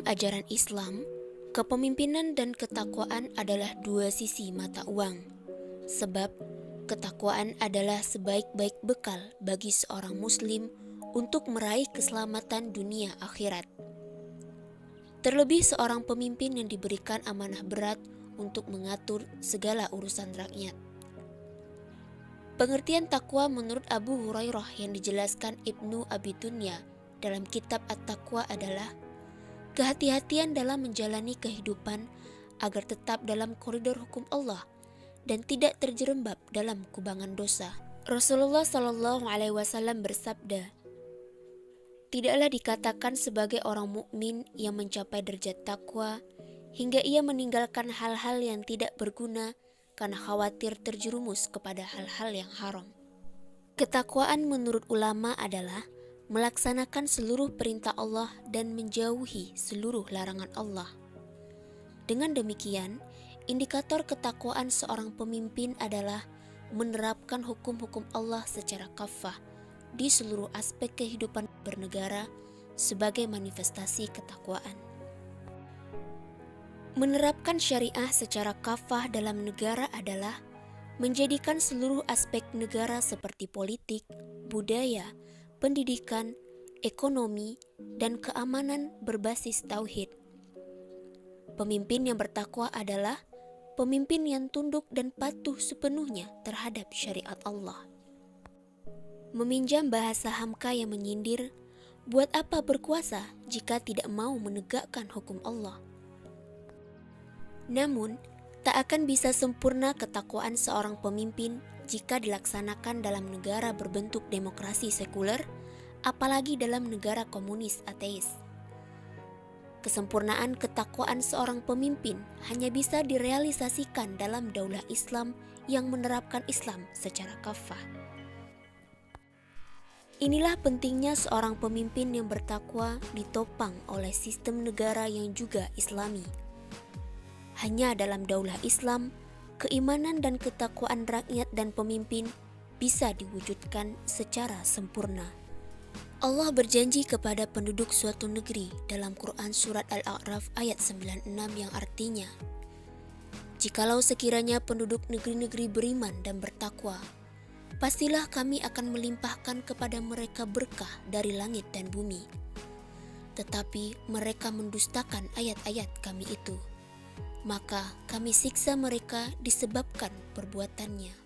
Dalam ajaran Islam, kepemimpinan dan ketakwaan adalah dua sisi mata uang. Sebab, ketakwaan adalah sebaik-baik bekal bagi seorang muslim untuk meraih keselamatan dunia akhirat. Terlebih seorang pemimpin yang diberikan amanah berat untuk mengatur segala urusan rakyat. Pengertian takwa menurut Abu Hurairah yang dijelaskan Ibnu Abi Dunya dalam kitab At-Taqwa adalah kehati-hatian dalam menjalani kehidupan agar tetap dalam koridor hukum Allah dan tidak terjerembab dalam kubangan dosa. Rasulullah Shallallahu Alaihi Wasallam bersabda, "Tidaklah dikatakan sebagai orang mukmin yang mencapai derajat takwa hingga ia meninggalkan hal-hal yang tidak berguna karena khawatir terjerumus kepada hal-hal yang haram." Ketakwaan menurut ulama adalah melaksanakan seluruh perintah Allah dan menjauhi seluruh larangan Allah. Dengan demikian, indikator ketakwaan seorang pemimpin adalah menerapkan hukum-hukum Allah secara kafah di seluruh aspek kehidupan bernegara sebagai manifestasi ketakwaan. Menerapkan syariah secara kafah dalam negara adalah menjadikan seluruh aspek negara seperti politik, budaya, pendidikan, ekonomi, dan keamanan berbasis tauhid. Pemimpin yang bertakwa adalah pemimpin yang tunduk dan patuh sepenuhnya terhadap syariat Allah. Meminjam bahasa Hamka yang menyindir, buat apa berkuasa jika tidak mau menegakkan hukum Allah? Namun, tak akan bisa sempurna ketakwaan seorang pemimpin jika dilaksanakan dalam negara berbentuk demokrasi sekuler, apalagi dalam negara komunis ateis. Kesempurnaan ketakwaan seorang pemimpin hanya bisa direalisasikan dalam daulah Islam yang menerapkan Islam secara kafah. Inilah pentingnya seorang pemimpin yang bertakwa ditopang oleh sistem negara yang juga Islami. Hanya dalam daulah Islam, keimanan dan ketakwaan rakyat dan pemimpin bisa diwujudkan secara sempurna. Allah berjanji kepada penduduk suatu negeri dalam Quran Surat Al-A'raf ayat 96 yang artinya, "Jikalau sekiranya penduduk negeri-negeri beriman dan bertakwa, pastilah kami akan melimpahkan kepada mereka berkah dari langit dan bumi. Tetapi mereka mendustakan ayat-ayat kami itu. Maka kami siksa mereka disebabkan perbuatannya."